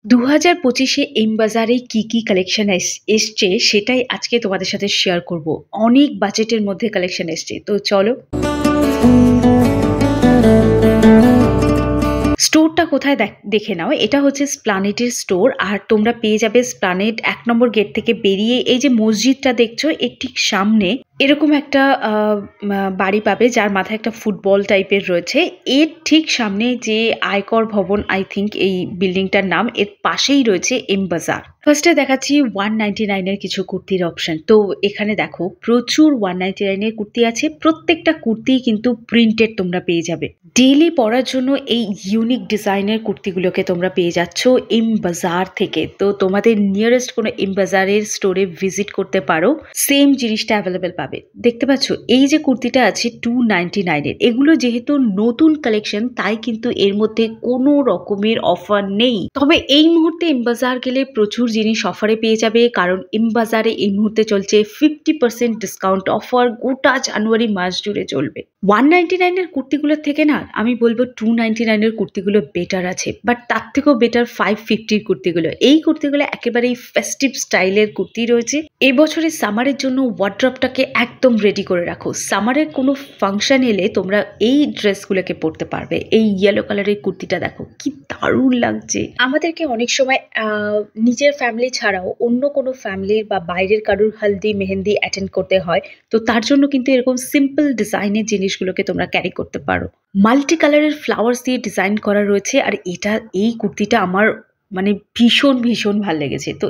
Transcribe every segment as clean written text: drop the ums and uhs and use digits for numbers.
2025 M বাজারে কি collection এসছে সেটাই আজকে তোমাদের সাথে শেয়ার করব। অনেক বাজেটের মধ্যে কালেকশন এসছে, তো চলো। স্টোরটা কোথায় দেখে নাও। এটা হচ্ছে স্প্লানেটের স্টোর, আর তোমরা পেয়ে যাবে স্প্লানেট 1 নম্বর গেট থেকে বেরিয়ে এই যে মসজিদটা দেখছো এর ঠিক সামনে এরকম একটা বাড়ি পাবে, যার মাথায় একটা ফুটবল টাইপের রয়েছে। এর ঠিক সামনে যে আয়কর ভবন, আই থিঙ্ক এই বিল্ডিংটার নাম, এর পাশেই রয়েছে এম বাজার। ফার্স্টে দেখাচ্ছি 199 এর কিছু কুর্তির অপশন। তো এখানে দেখো প্রচুর 199 এর কুর্তি আছে, প্রত্যেকটা কুর্তি কিন্তু প্রিন্টেড তোমরা পেয়ে যাবে। ডেইলি পরার জন্য এই ইউনিক ডিজাইনের কুর্তিগুলোকে তোমরা পেয়ে যাচ্ছ এম বাজার থেকে। তো তোমাদের নিয়ারেস্ট কোনো এম বাজারের স্টোরে ভিজিট করতে পারো, সেম জিনিসটা অ্যাভেলেবেল পাবে। দেখতে পাচ্ছ এই যে কুর্তিটা আছে 299 এর, এগুলো যেহেতু নতুন কালেকশন তাই কিন্তু এর মধ্যে কোনো রকমের অফার নেই। তবে এই মুহূর্তে এম বাজার গেলে প্রচুর জিনিস অফারে পেয়ে যাবে, কারণ এম বাজারে এই মুহূর্তে চলছে 50% ডিসকাউন্ট অফার, গোটা জানুয়ারি মাস জুড়ে চলবে। 199 এর কুর্তিগুলোর থেকে না আমি বলবো 299 এর কুর্তিগুলো বেটার আছে, বাট তার থেকেও বেটার 550 এর কুর্তিগুলো। এই কুর্তিগুলো একেবারেই ফেস্টিভ স্টাইলের কুর্তি রয়েছে। এই বছরের সামারের জন্য ওয়ার্ড্রপটাকে একদম রেডি করে রাখো। সামারের কোনো ফাংশন এলে তোমরা এই ড্রেসগুলোকে পরতে পারবে। এই ইয়েলো কালারের কুর্তিটা দেখো কি দারুণ লাগছে। আমাদেরকে অনেক সময় নিজের ফ্যামিলি ছাড়াও অন্য কোনো ফ্যামিলির বা বাইরের কারোর হলদি মেহেন্দি অ্যাটেন্ড করতে হয়, তো তার জন্য কিন্তু এরকম সিম্পল ডিজাইনের জিনিসগুলোকে তোমরা ক্যারি করতে পারো। মাল্টি কালারের ফ্লাওয়ার্স দিয়ে ডিজাইন করা রয়েছে, আর এই কুর্তিটা আমার মানে ভীষণ ভাল লেগেছে। তো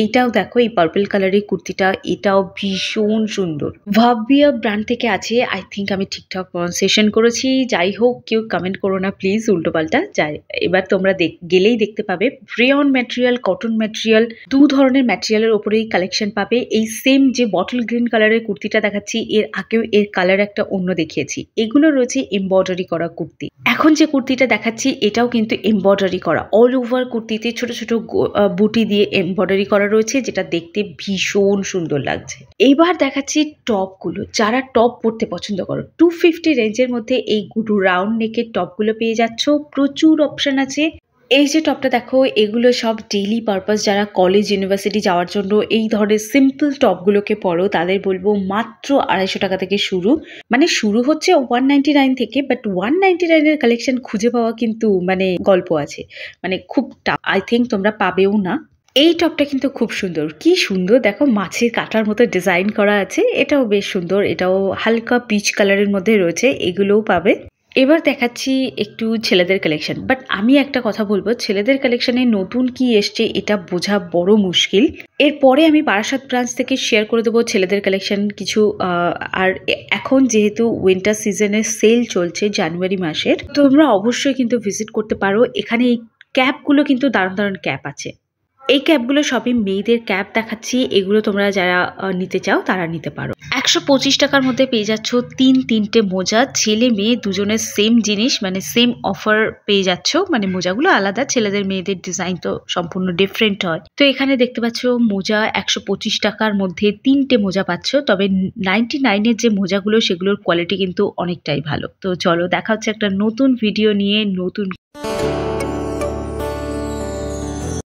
এইটাও দেখো, এই পার্পল কালারের কুর্তিটা, এটাও ভীষণ সুন্দর। ভাবিয়া ব্র্যান্ড থেকে আছে, আই থিঙ্ক আমি ঠিকঠাক প্রনাউন্সিয়েশন করেছি। যাই হোক, কেউ কমেন্ট করো না প্লিজ উল্টো পাল্টা। যাই এবার তোমরা গেলেই দেখতে পাবে রেয়ন ম্যাটেরিয়াল, কটন ম্যাটেরিয়াল, দু ধরনের ম্যাটেরিয়ালের ওপরেই কালেকশন পাবে। এই সেম যে বটল গ্রিন কালারের কুর্তিটা দেখাচ্ছি, এর আগেও এর কালার একটা অন্য দেখিয়েছি। এগুলো রয়েছে এমব্রয়ডারি করা কুর্তি। এখন যে কুর্তিটা দেখাচ্ছি এটাও কিন্তু এমব্রয়ডারি করা, অল ওভার কুর্তিতে ছোট ছোট বুটি দিয়ে এমব্রয়ডারি করা রয়েছে, যেটা দেখতে ভীষণ সুন্দর লাগছে। এইবার দেখাচ্ছি টপগুলো। যারা টপ পরতে পছন্দ করো, 250 রেঞ্জের মধ্যে এই রাউন্ড নেকের টপগুলো পেয়ে যাচ্ছ। প্রচুর অপশন আছে। এই যে টপটা দেখো, এগুলো সব ডেইলি পারপাস, যারা কলেজ ইউনিভার্সিটি যাওয়ার জন্য এই ধরনের সিম্পল টপগুলোকে পরো তাদের বলবো মাত্র 250 টাকা থেকে শুরু। মানে শুরু হচ্ছে 199 থেকে, বাট 199 এর কালেকশন খুঁজে পাওয়া কিন্তু মানে গল্প আছে, মানে খুব টাফ। আই থিঙ্ক তোমরা পাবেও না। এই টপটা কিন্তু খুব সুন্দর, কি সুন্দর দেখো, মাছের কাটার মতো ডিজাইন করা আছে। এটাও বেশ সুন্দর, এটাও হালকা পিচ কালারের মধ্যে রয়েছে, এগুলোও পাবে। এবার দেখাচ্ছি একটু ছেলেদের কালেকশন, বাট আমি একটা কথা বলবো, ছেলেদের কালেকশনে নতুন কি এসছে এটা বোঝা বড় মুশকিল। এরপরে আমি বারাসাত ব্রাঞ্চ থেকে শেয়ার করে দেবো ছেলেদের কালেকশন কিছু। আর এখন যেহেতু উইন্টার সিজনের সেল চলছে জানুয়ারি মাসের, তোমরা অবশ্যই কিন্তু ভিজিট করতে পারো। এখানে এই ক্যাপগুলো কিন্তু দারুণ ক্যাপ আছে। এই ক্যাপগুলো সবই মেয়েদের ক্যাপ দেখাচ্ছি, এগুলো তোমরা যারা নিতে চাও তারা নিতে পারো। 125 টাকার মধ্যে পেয়ে যাচ্ছ তিনটে মোজা, ছেলে মেয়ে দুজনের সেম জিনিস, মানে সেম অফার পেয়ে যাচ্ছ। মানে মোজাগুলো আলাদা, ছেলেদের মেয়েদের ডিজাইন তো সম্পূর্ণ ডিফারেন্ট হয়। তো এখানে দেখতে পাচ্ছ মোজা 125 টাকার মধ্যে 3টে মোজা পাচ্ছ। তবে 99 এর যে মোজাগুলো সেগুলোর কোয়ালিটি কিন্তু অনেকটাই ভালো। তো চলো দেখা হচ্ছে একটা নতুন ভিডিও নিয়ে, নতুন